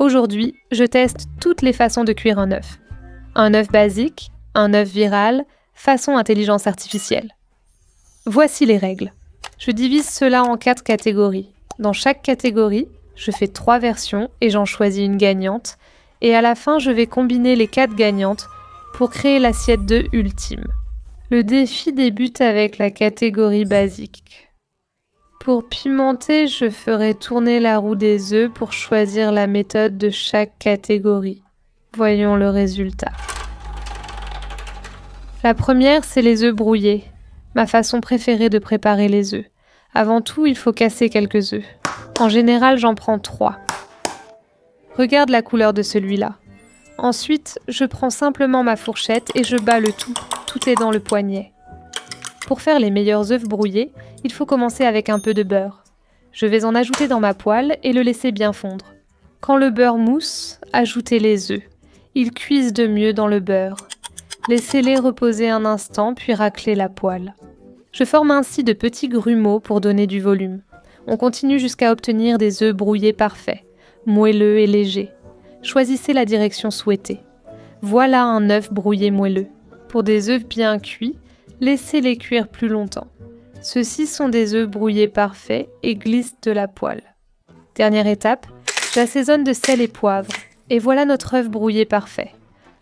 Aujourd'hui, je teste toutes les façons de cuire un œuf. Un œuf basique, un œuf viral, façon intelligence artificielle. Voici les règles. Je divise cela en 4 catégories. Dans chaque catégorie, je fais 3 versions et j'en choisis une gagnante. Et à la fin, je vais combiner les 4 gagnantes pour créer l'assiette d'œufs ultime. Le défi débute avec la catégorie basique. Pour pimenter, je ferai tourner la roue des œufs pour choisir la méthode de chaque catégorie. Voyons le résultat. La première, c'est les œufs brouillés, ma façon préférée de préparer les œufs. Avant tout, il faut casser quelques œufs. En général, j'en prends 3. Regarde la couleur de celui-là. Ensuite, je prends simplement ma fourchette et je bats le tout. Tout est dans le poignet. Pour faire les meilleurs œufs brouillés, il faut commencer avec un peu de beurre. Je vais en ajouter dans ma poêle et le laisser bien fondre. Quand le beurre mousse, ajoutez les œufs. Ils cuisent de mieux dans le beurre. Laissez-les reposer un instant puis raclez la poêle. Je forme ainsi de petits grumeaux pour donner du volume. On continue jusqu'à obtenir des œufs brouillés parfaits, moelleux et légers. Choisissez la direction souhaitée. Voilà un œuf brouillé moelleux. Pour des œufs bien cuits, laissez-les cuire plus longtemps. Ceux-ci sont des œufs brouillés parfaits et glissent de la poêle. Dernière étape, j'assaisonne de sel et poivre. Et voilà notre œuf brouillé parfait.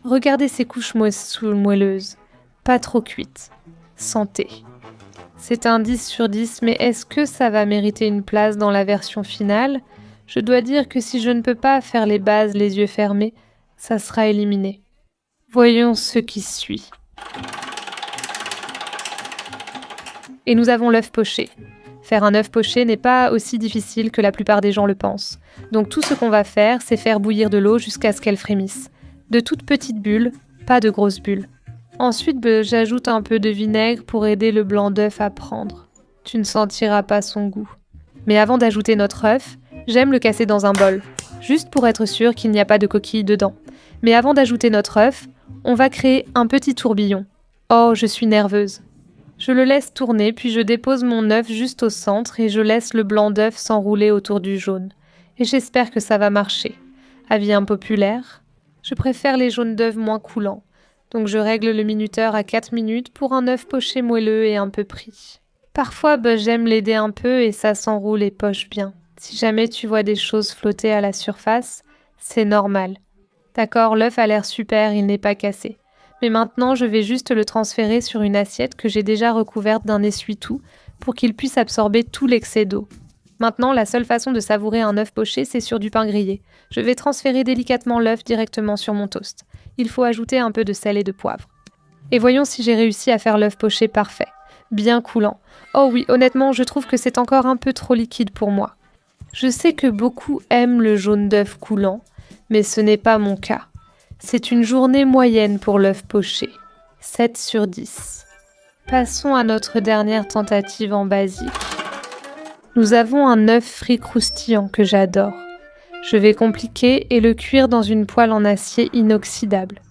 Regardez ces couches moelleuses, pas trop cuites. Santé. C'est un 10 sur 10, mais est-ce que ça va mériter une place dans la version finale ? Je dois dire que si je ne peux pas faire les bases les yeux fermés, ça sera éliminé. Voyons ce qui suit. Et nous avons l'œuf poché. Faire un œuf poché n'est pas aussi difficile que la plupart des gens le pensent. Donc tout ce qu'on va faire, c'est faire bouillir de l'eau jusqu'à ce qu'elle frémisse. De toutes petites bulles, pas de grosses bulles. Ensuite, j'ajoute un peu de vinaigre pour aider le blanc d'œuf à prendre. Tu ne sentiras pas son goût. Mais avant d'ajouter notre œuf, j'aime le casser dans un bol, juste pour être sûr qu'il n'y a pas de coquilles dedans. Mais avant d'ajouter notre œuf, on va créer un petit tourbillon. Oh, je suis nerveuse. Je le laisse tourner, puis je dépose mon œuf juste au centre et je laisse le blanc d'œuf s'enrouler autour du jaune. Et j'espère que ça va marcher. Avis impopulaire, je préfère les jaunes d'œufs moins coulants. Donc je règle le minuteur à 4 minutes pour un œuf poché moelleux et un peu pris. Parfois, j'aime l'aider un peu et ça s'enroule et poche bien. Si jamais tu vois des choses flotter à la surface, c'est normal. D'accord, l'œuf a l'air super, il n'est pas cassé. Mais maintenant, je vais juste le transférer sur une assiette que j'ai déjà recouverte d'un essuie-tout pour qu'il puisse absorber tout l'excès d'eau. Maintenant, la seule façon de savourer un œuf poché, c'est sur du pain grillé. Je vais transférer délicatement l'œuf directement sur mon toast. Il faut ajouter un peu de sel et de poivre. Et voyons si j'ai réussi à faire l'œuf poché parfait. Bien coulant. Oh oui, honnêtement, je trouve que c'est encore un peu trop liquide pour moi. Je sais que beaucoup aiment le jaune d'œuf coulant, mais ce n'est pas mon cas. C'est une journée moyenne pour l'œuf poché. 7 sur 10. Passons à notre dernière tentative en basique. Nous avons un œuf frit croustillant que j'adore. Je vais compliquer et le cuire dans une poêle en acier inoxydable.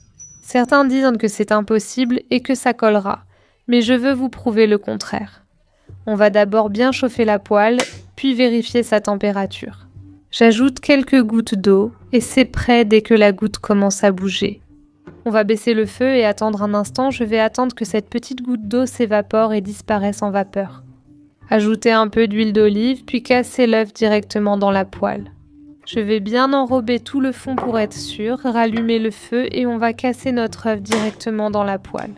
Certains disent que c'est impossible et que ça collera, mais je veux vous prouver le contraire. On va d'abord bien chauffer la poêle, puis vérifier sa température. J'ajoute quelques gouttes d'eau et c'est prêt dès que la goutte commence à bouger. On va baisser le feu et attendre un instant, je vais attendre que cette petite goutte d'eau s'évapore et disparaisse en vapeur. Ajoutez un peu d'huile d'olive, puis cassez l'œuf directement dans la poêle. Je vais bien enrober tout le fond pour être sûr, rallumer le feu et on va casser notre œuf directement dans la poêle.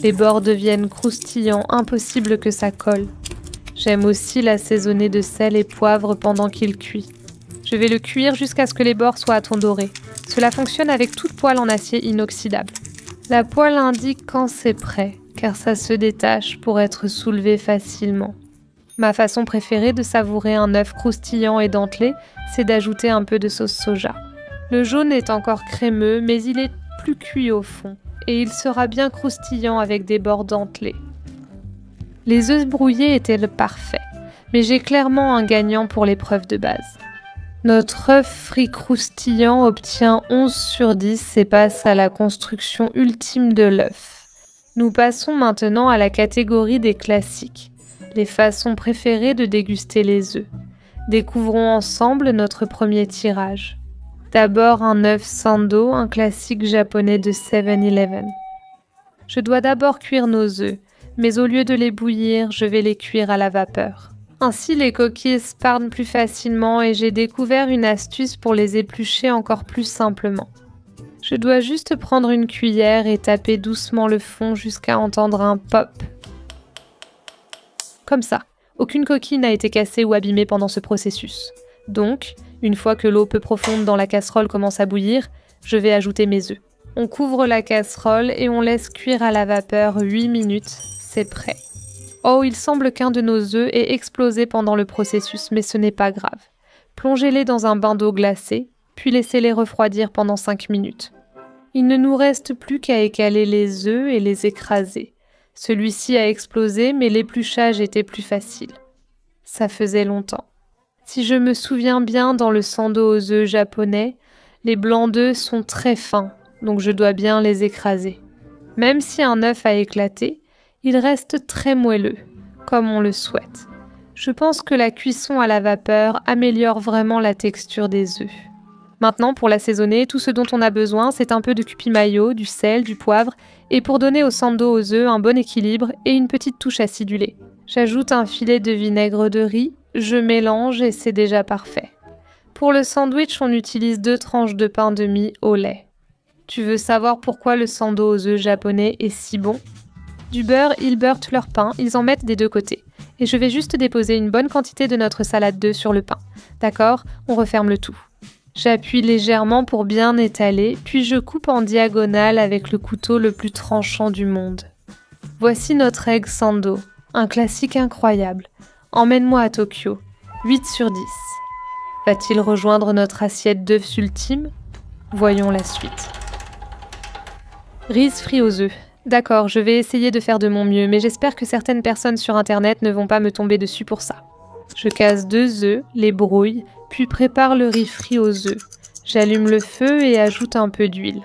Les bords deviennent croustillants, impossible que ça colle. J'aime aussi l'assaisonner de sel et poivre pendant qu'il cuit. Je vais le cuire jusqu'à ce que les bords soient à ton doré. Cela fonctionne avec toute poêle en acier inoxydable. La poêle indique quand c'est prêt, car ça se détache pour être soulevé facilement. Ma façon préférée de savourer un œuf croustillant et dentelé, c'est d'ajouter un peu de sauce soja. Le jaune est encore crémeux, mais il est plus cuit au fond, et il sera bien croustillant avec des bords dentelés. Les œufs brouillés étaient le parfait, mais j'ai clairement un gagnant pour l'épreuve de base. Notre œuf frit croustillant obtient 11 sur 10 et passe à la construction ultime de l'œuf. Nous passons maintenant à la catégorie des classiques, les façons préférées de déguster les œufs. Découvrons ensemble notre premier tirage. D'abord un œuf sando, un classique japonais de 7-Eleven. Je dois d'abord cuire nos œufs, mais au lieu de les bouillir, je vais les cuire à la vapeur. Ainsi, les coquilles spardent plus facilement et j'ai découvert une astuce pour les éplucher encore plus simplement. Je dois juste prendre une cuillère et taper doucement le fond jusqu'à entendre un pop. Comme ça, aucune coquille n'a été cassée ou abîmée pendant ce processus. Donc, une fois que l'eau peu profonde dans la casserole commence à bouillir, je vais ajouter mes œufs. On couvre la casserole et on laisse cuire à la vapeur 8 minutes, c'est prêt. Oh, il semble qu'un de nos œufs ait explosé pendant le processus, mais ce n'est pas grave. Plongez-les dans un bain d'eau glacée, puis laissez-les refroidir pendant 5 minutes. Il ne nous reste plus qu'à écaler les œufs et les écraser. Celui-ci a explosé, mais l'épluchage était plus facile. Ça faisait longtemps. Si je me souviens bien, dans le sando aux œufs japonais, les blancs d'œufs sont très fins, donc je dois bien les écraser. Même si un œuf a éclaté, il reste très moelleux, comme on le souhaite. Je pense que la cuisson à la vapeur améliore vraiment la texture des œufs. Maintenant, pour l'assaisonner, tout ce dont on a besoin, c'est un peu de cupi mayo, du sel, du poivre, et pour donner au sando aux œufs un bon équilibre et une petite touche acidulée. J'ajoute un filet de vinaigre de riz, je mélange et c'est déjà parfait. Pour le sandwich, on utilise 2 tranches de pain de mie au lait. Tu veux savoir pourquoi le sando aux œufs japonais est si bon ? Du beurre, ils beurrent leur pain, ils en mettent des deux côtés. Et je vais juste déposer une bonne quantité de notre salade d'œufs sur le pain. D'accord ? On referme le tout. J'appuie légèrement pour bien étaler, puis je coupe en diagonale avec le couteau le plus tranchant du monde. Voici notre egg sando, un classique incroyable. Emmène-moi à Tokyo, 8 sur 10. Va-t-il rejoindre notre assiette d'œufs ultime ? Voyons la suite. Riz frit aux œufs. D'accord, je vais essayer de faire de mon mieux, mais j'espère que certaines personnes sur internet ne vont pas me tomber dessus pour ça. Je casse 2 œufs, les brouille, puis prépare le riz frit aux œufs. J'allume le feu et ajoute un peu d'huile.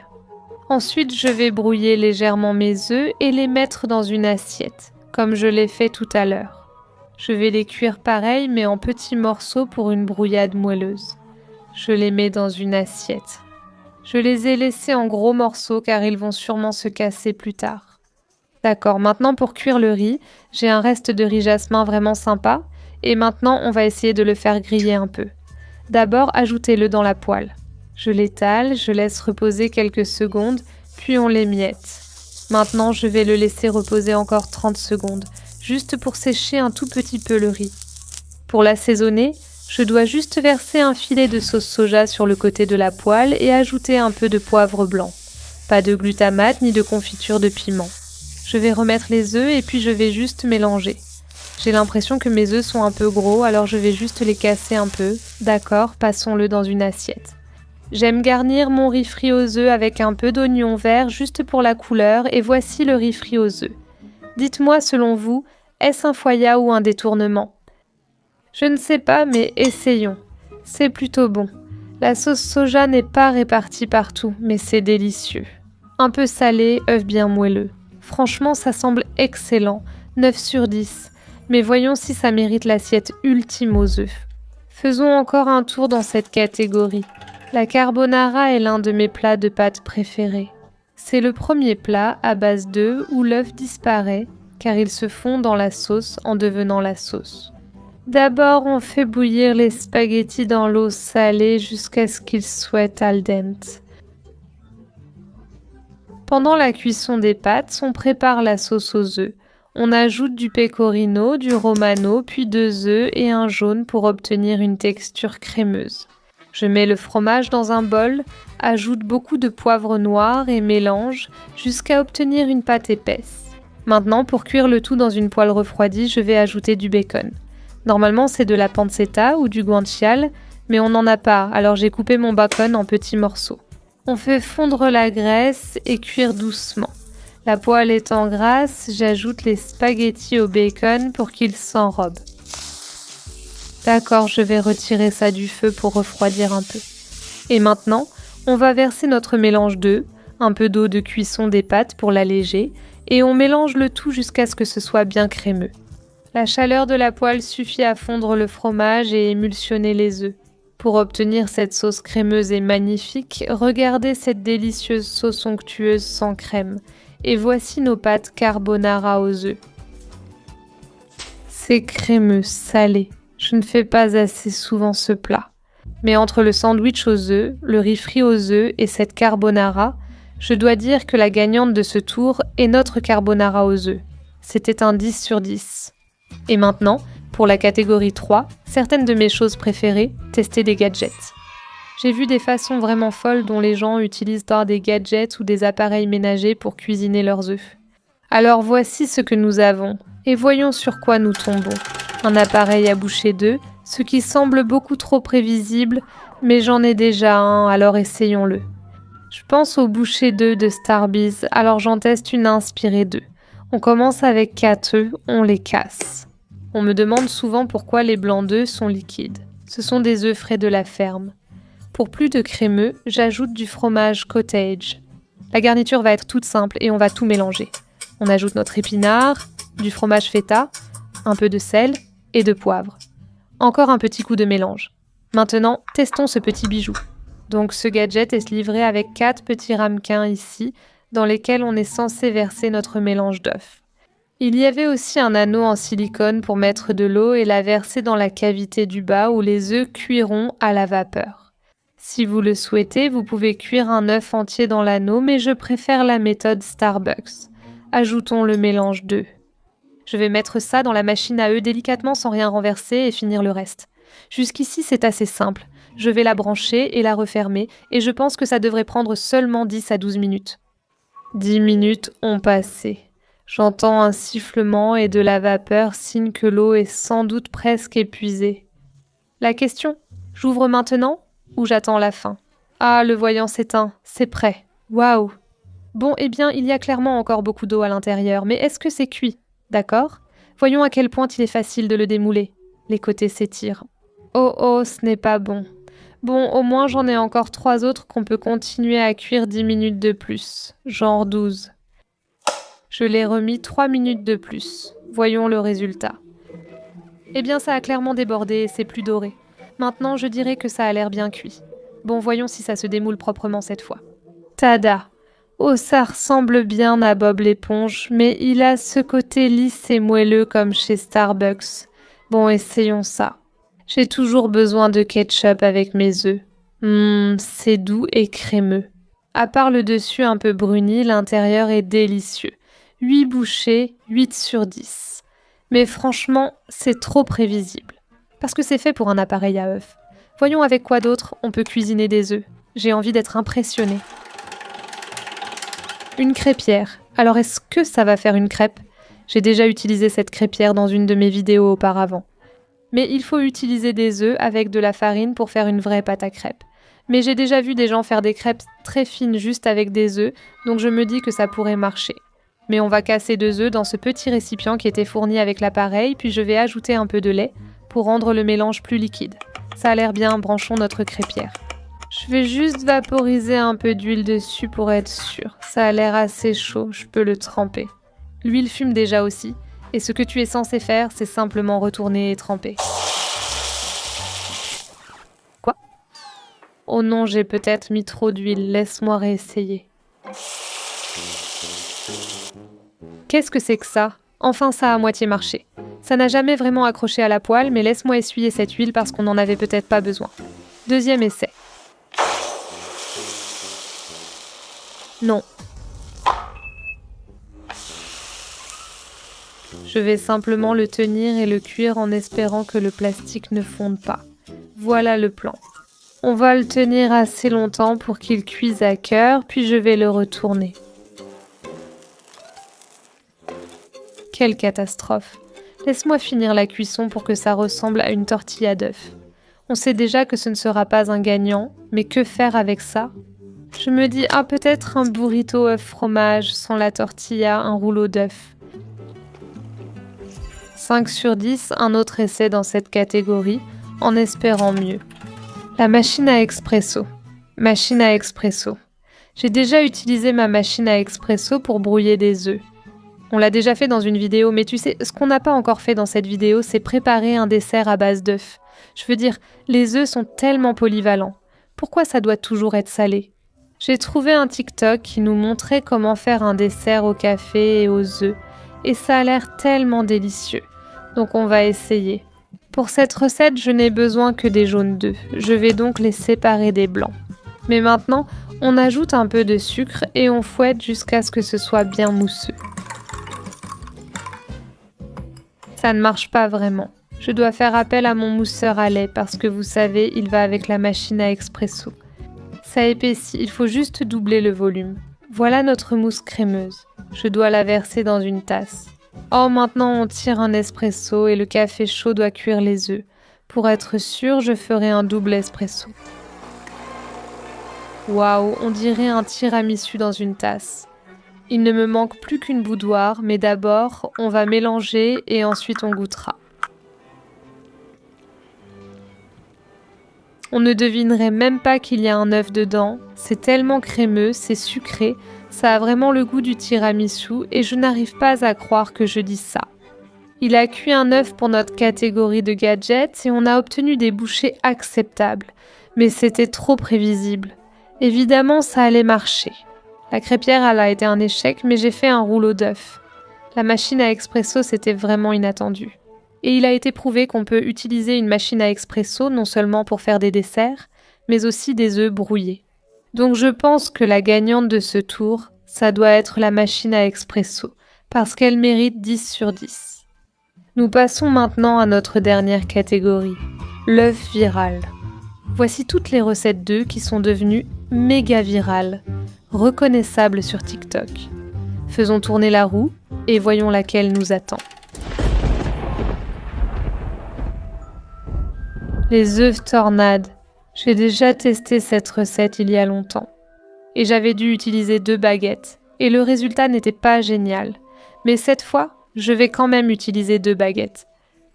Ensuite, je vais brouiller légèrement mes œufs et les mettre dans une assiette, comme je l'ai fait tout à l'heure. Je vais les cuire pareil, mais en petits morceaux pour une brouillade moelleuse. Je les mets dans une assiette. Je les ai laissés en gros morceaux car ils vont sûrement se casser plus tard. D'accord, maintenant pour cuire le riz, j'ai un reste de riz jasmin vraiment sympa et maintenant on va essayer de le faire griller un peu. D'abord, ajoutez-le dans la poêle. Je l'étale, je laisse reposer quelques secondes, puis on l'émiette. Maintenant, je vais le laisser reposer encore 30 secondes, juste pour sécher un tout petit peu le riz. Pour l'assaisonner, je dois juste verser un filet de sauce soja sur le côté de la poêle et ajouter un peu de poivre blanc. Pas de glutamate ni de confiture de piment. Je vais remettre les œufs et puis je vais juste mélanger. J'ai l'impression que mes œufs sont un peu gros, alors je vais juste les casser un peu. D'accord, passons-le dans une assiette. J'aime garnir mon riz frit aux œufs avec un peu d'oignon vert juste pour la couleur et voici le riz frit aux œufs. Dites-moi selon vous, est-ce un foya ou un détournement ? Je ne sais pas, mais essayons. C'est plutôt bon. La sauce soja n'est pas répartie partout, mais c'est délicieux. Un peu salé, œuf bien moelleux. Franchement, ça semble excellent. 9 sur 10. Mais voyons si ça mérite l'assiette ultime aux œufs. Faisons encore un tour dans cette catégorie. La carbonara est l'un de mes plats de pâtes préférés. C'est le premier plat à base d'œufs où l'œuf disparaît, car il se fond dans la sauce en devenant la sauce. D'abord, on fait bouillir les spaghettis dans l'eau salée jusqu'à ce qu'ils soient al dente. Pendant la cuisson des pâtes, on prépare la sauce aux œufs. On ajoute du pecorino, du romano, puis 2 œufs et un jaune pour obtenir une texture crémeuse. Je mets le fromage dans un bol, ajoute beaucoup de poivre noir et mélange jusqu'à obtenir une pâte épaisse. Maintenant, pour cuire le tout dans une poêle refroidie, je vais ajouter du bacon. Normalement, c'est de la pancetta ou du guanciale, mais on n'en a pas, alors j'ai coupé mon bacon en petits morceaux. On fait fondre la graisse et cuire doucement. La poêle étant grasse, j'ajoute les spaghettis au bacon pour qu'ils s'enrobent. D'accord, je vais retirer ça du feu pour refroidir un peu. Et maintenant, on va verser notre mélange d'œufs, un peu d'eau de cuisson des pâtes pour l'alléger, et on mélange le tout jusqu'à ce que ce soit bien crémeux. La chaleur de la poêle suffit à fondre le fromage et émulsionner les œufs. Pour obtenir cette sauce crémeuse et magnifique, regardez cette délicieuse sauce onctueuse sans crème. Et voici nos pâtes carbonara aux œufs. C'est crémeux, salé. Je ne fais pas assez souvent ce plat. Mais entre le sandwich aux œufs, le riz frit aux œufs et cette carbonara, je dois dire que la gagnante de ce tour est notre carbonara aux œufs. C'était un 10 sur 10. Et maintenant, pour la catégorie 3, certaines de mes choses préférées, tester des gadgets. J'ai vu des façons vraiment folles dont les gens utilisent des gadgets ou des appareils ménagers pour cuisiner leurs œufs. Alors voici ce que nous avons, et voyons sur quoi nous tombons. Un appareil à boucher d'œufs, ce qui semble beaucoup trop prévisible, mais j'en ai déjà un, alors essayons-le. Je pense au boucher d'œufs de Starbiz, alors j'en teste une inspirée d'œufs. On commence avec 4 œufs, on les casse. On me demande souvent pourquoi les blancs d'œufs sont liquides. Ce sont des œufs frais de la ferme. Pour plus de crémeux, j'ajoute du fromage cottage. La garniture va être toute simple et on va tout mélanger. On ajoute notre épinard, du fromage feta, un peu de sel et de poivre. Encore un petit coup de mélange. Maintenant, testons ce petit bijou. Donc ce gadget est livré avec 4 petits ramequins ici, dans lesquels on est censé verser notre mélange d'œufs. Il y avait aussi un anneau en silicone pour mettre de l'eau et la verser dans la cavité du bas où les œufs cuiront à la vapeur. Si vous le souhaitez, vous pouvez cuire un œuf entier dans l'anneau, mais je préfère la méthode Starbucks. Ajoutons le mélange d'œufs. Je vais mettre ça dans la machine à œufs délicatement sans rien renverser et finir le reste. Jusqu'ici, c'est assez simple. Je vais la brancher et la refermer et je pense que ça devrait prendre seulement 10 à 12 minutes. 10 minutes ont passé. J'entends un sifflement et de la vapeur, signe que l'eau est sans doute presque épuisée. La question, j'ouvre maintenant ou j'attends la fin? Ah, le voyant s'éteint, c'est prêt. Waouh! Bon, eh bien, il y a clairement encore beaucoup d'eau à l'intérieur, mais est-ce que c'est cuit? D'accord? Voyons à quel point il est facile de le démouler. Les côtés s'étirent. Oh oh, ce n'est pas bon. Bon, au moins j'en ai encore 3 autres qu'on peut continuer à cuire 10 minutes de plus, genre 12. Je l'ai remis 3 minutes de plus. Voyons le résultat. Eh bien, ça a clairement débordé et c'est plus doré. Maintenant, je dirais que ça a l'air bien cuit. Bon, voyons si ça se démoule proprement cette fois. Tada! Oh, ça ressemble bien à Bob l'éponge, mais il a ce côté lisse et moelleux comme chez Starbucks. Bon, essayons ça. J'ai toujours besoin de ketchup avec mes œufs. C'est doux et crémeux. À part le dessus un peu bruni, l'intérieur est délicieux. 8 bouchées, 8 sur 10. Mais franchement, c'est trop prévisible. Parce que c'est fait pour un appareil à œufs. Voyons avec quoi d'autre on peut cuisiner des œufs. J'ai envie d'être impressionnée. Une crêpière. Alors est-ce que ça va faire une crêpe? J'ai déjà utilisé cette crêpière dans une de mes vidéos auparavant. Mais il faut utiliser des œufs avec de la farine pour faire une vraie pâte à crêpes. Mais j'ai déjà vu des gens faire des crêpes très fines juste avec des œufs, donc je me dis que ça pourrait marcher. Mais on va casser 2 œufs dans ce petit récipient qui était fourni avec l'appareil, puis je vais ajouter un peu de lait pour rendre le mélange plus liquide. Ça a l'air bien, branchons notre crêpière. Je vais juste vaporiser un peu d'huile dessus pour être sûre. Ça a l'air assez chaud, je peux le tremper. L'huile fume déjà aussi, et ce que tu es censé faire, c'est simplement retourner et tremper. Quoi? Oh non, j'ai peut-être mis trop d'huile, laisse-moi réessayer. Qu'est-ce que c'est que ça? Enfin, ça a à moitié marché. Ça n'a jamais vraiment accroché à la poêle, mais laisse-moi essuyer cette huile parce qu'on n'en avait peut-être pas besoin. 2e essai. Non. Je vais simplement le tenir et le cuire en espérant que le plastique ne fonde pas. Voilà le plan. On va le tenir assez longtemps pour qu'il cuise à cœur, puis je vais le retourner. Quelle catastrophe! Laisse-moi finir la cuisson pour que ça ressemble à une tortilla d'œufs. On sait déjà que ce ne sera pas un gagnant, mais que faire avec ça? Je me dis, peut-être un burrito œuf fromage, sans la tortilla, un rouleau d'œufs. 5 sur 10, un autre essai dans cette catégorie, en espérant mieux. La machine à expresso. Machine à expresso. J'ai déjà utilisé ma machine à expresso pour brouiller des œufs. On l'a déjà fait dans une vidéo, mais tu sais, ce qu'on n'a pas encore fait dans cette vidéo, c'est préparer un dessert à base d'œufs. Je veux dire, les œufs sont tellement polyvalents. Pourquoi ça doit toujours être salé? J'ai trouvé un TikTok qui nous montrait comment faire un dessert au café et aux œufs, et ça a l'air tellement délicieux. Donc on va essayer. Pour cette recette, je n'ai besoin que des jaunes d'œufs. Je vais donc les séparer des blancs. Mais maintenant, on ajoute un peu de sucre et on fouette jusqu'à ce que ce soit bien mousseux. Ça ne marche pas vraiment. Je dois faire appel à mon mousseur à lait parce que vous savez, il va avec la machine à expresso. Ça épaissit, il faut juste doubler le volume. Voilà notre mousse crémeuse. Je dois la verser dans une tasse. Oh, maintenant on tire un espresso et le café chaud doit cuire les œufs. Pour être sûr, je ferai un double espresso. Waouh, on dirait un tiramisu dans une tasse. Il ne me manque plus qu'une boudoire, mais d'abord, on va mélanger et ensuite on goûtera. On ne devinerait même pas qu'il y a un œuf dedans. C'est tellement crémeux, c'est sucré, ça a vraiment le goût du tiramisu et je n'arrive pas à croire que je dis ça. Il a cuit un œuf pour notre catégorie de gadgets et on a obtenu des bouchées acceptables. Mais c'était trop prévisible. Évidemment, ça allait marcher. La crêpière, elle a été un échec, mais j'ai fait un rouleau d'œufs. La machine à expresso, c'était vraiment inattendu. Et il a été prouvé qu'on peut utiliser une machine à expresso non seulement pour faire des desserts, mais aussi des œufs brouillés. Donc je pense que la gagnante de ce tour, ça doit être la machine à expresso, parce qu'elle mérite 10 sur 10. Nous passons maintenant à notre dernière catégorie, l'œuf viral. Voici toutes les recettes d'œufs qui sont devenues méga virales, reconnaissables sur TikTok. Faisons tourner la roue et voyons laquelle nous attend. Les œufs tornades. J'ai déjà testé cette recette il y a longtemps. Et j'avais dû utiliser 2 baguettes. Et le résultat n'était pas génial. Mais cette fois, je vais quand même utiliser 2 baguettes.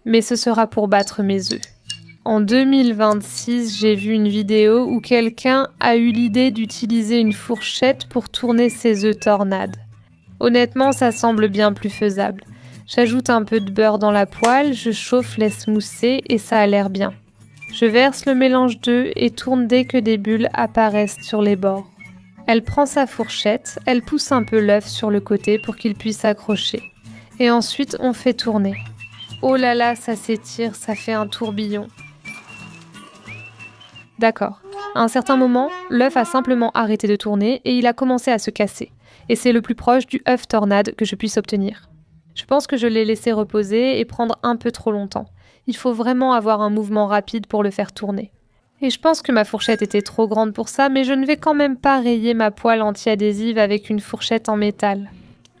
Mais ce sera pour battre mes œufs. En 2026, j'ai vu une vidéo où quelqu'un a eu l'idée d'utiliser une fourchette pour tourner ses œufs tornades. Honnêtement, ça semble bien plus faisable. J'ajoute un peu de beurre dans la poêle, je chauffe, laisse mousser et ça a l'air bien. Je verse le mélange d'œufs et tourne dès que des bulles apparaissent sur les bords. Elle prend sa fourchette, elle pousse un peu l'œuf sur le côté pour qu'il puisse accrocher. Et ensuite, on fait tourner. Oh là là, ça s'étire, ça fait un tourbillon. D'accord. À un certain moment, l'œuf a simplement arrêté de tourner et il a commencé à se casser. Et c'est le plus proche du œuf tornade que je puisse obtenir. Je pense que je l'ai laissé reposer et prendre un peu trop longtemps. Il faut vraiment avoir un mouvement rapide pour le faire tourner. Et je pense que ma fourchette était trop grande pour ça, mais je ne vais quand même pas rayer ma poêle anti-adhésive avec une fourchette en métal.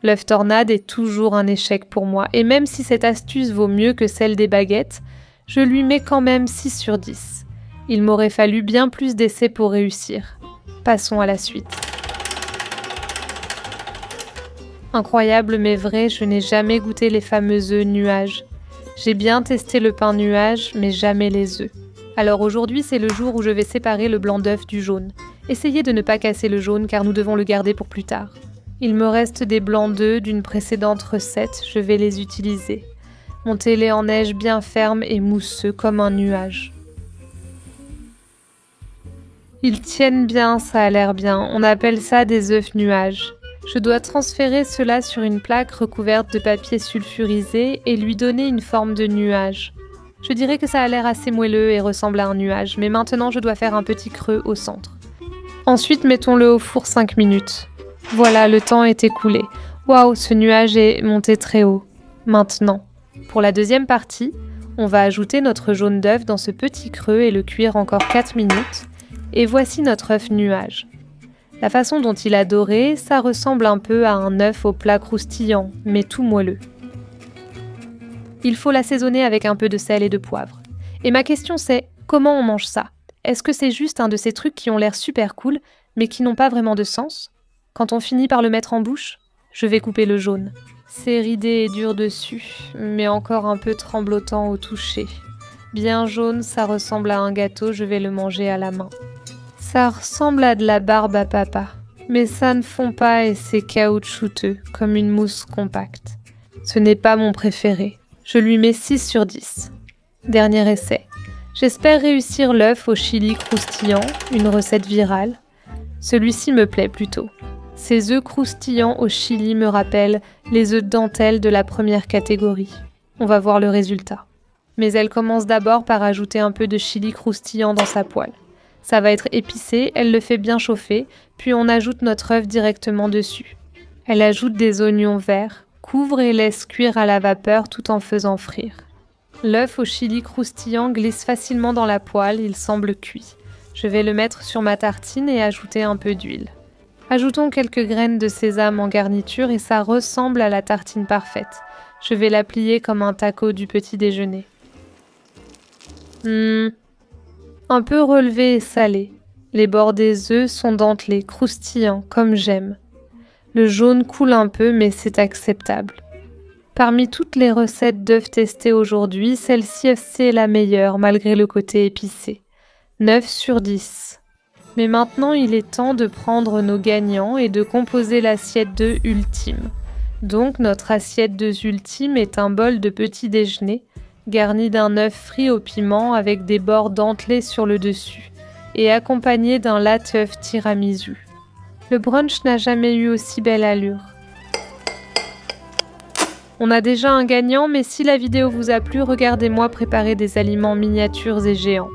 L'œuf tornade est toujours un échec pour moi, et même si cette astuce vaut mieux que celle des baguettes, je lui mets quand même 6 sur 10. Il m'aurait fallu bien plus d'essais pour réussir. Passons à la suite. Incroyable mais vrai, je n'ai jamais goûté les fameux œufs nuages. J'ai bien testé le pain nuage, mais jamais les œufs. Alors aujourd'hui, c'est le jour où je vais séparer le blanc d'œuf du jaune. Essayez de ne pas casser le jaune car nous devons le garder pour plus tard. Il me reste des blancs d'œufs d'une précédente recette, je vais les utiliser. Montez-les en neige bien ferme et mousseux comme un nuage. Ils tiennent bien, ça a l'air bien. On appelle ça des œufs nuages. Je dois transférer cela sur une plaque recouverte de papier sulfurisé et lui donner une forme de nuage. Je dirais que ça a l'air assez moelleux et ressemble à un nuage, mais maintenant je dois faire un petit creux au centre. Ensuite, mettons-le au four 5 minutes. Voilà, le temps est écoulé. Waouh, ce nuage est monté très haut. Maintenant, pour la deuxième partie, on va ajouter notre jaune d'œuf dans ce petit creux et le cuire encore 4 minutes. Et voici notre œuf nuage. La façon dont il a doré, ça ressemble un peu à un œuf au plat croustillant, mais tout moelleux. Il faut l'assaisonner avec un peu de sel et de poivre. Et ma question c'est, comment on mange ça? Est-ce que c'est juste un de ces trucs qui ont l'air super cool, mais qui n'ont pas vraiment de sens? Quand on finit par le mettre en bouche, je vais couper le jaune. C'est ridé et dur dessus, mais encore un peu tremblotant au toucher. Bien jaune, ça ressemble à un gâteau, je vais le manger à la main. Ça ressemble à de la barbe à papa, mais ça ne fond pas et c'est caoutchouteux, comme une mousse compacte. Ce n'est pas mon préféré. Je lui mets 6 sur 10. Dernier essai. J'espère réussir l'œuf au chili croustillant, une recette virale. Celui-ci me plaît plutôt. Ces œufs croustillants au chili me rappellent les œufs de dentelle de la première catégorie. On va voir le résultat. Mais elle commence d'abord par ajouter un peu de chili croustillant dans sa poêle. Ça va être épicé, elle le fait bien chauffer, puis on ajoute notre œuf directement dessus. Elle ajoute des oignons verts, couvre et laisse cuire à la vapeur tout en faisant frire. L'œuf au chili croustillant glisse facilement dans la poêle, il semble cuit. Je vais le mettre sur ma tartine et ajouter un peu d'huile. Ajoutons quelques graines de sésame en garniture et ça ressemble à la tartine parfaite. Je vais la plier comme un taco du petit déjeuner. Un peu relevé et salé. Les bords des œufs sont dentelés, croustillants, comme j'aime. Le jaune coule un peu, mais c'est acceptable. Parmi toutes les recettes d'œufs testées aujourd'hui, celle-ci c'est la meilleure, malgré le côté épicé. 9 sur 10. Mais maintenant, il est temps de prendre nos gagnants et de composer l'assiette d'œufs ultime. Donc, notre assiette d'œufs ultime est un bol de petit déjeuner, garni d'un œuf frit au piment avec des bords dentelés sur le dessus, et accompagné d'un latte œuf tiramisu. Le brunch n'a jamais eu aussi belle allure. On a déjà un gagnant, mais si la vidéo vous a plu, regardez-moi préparer des aliments miniatures et géants.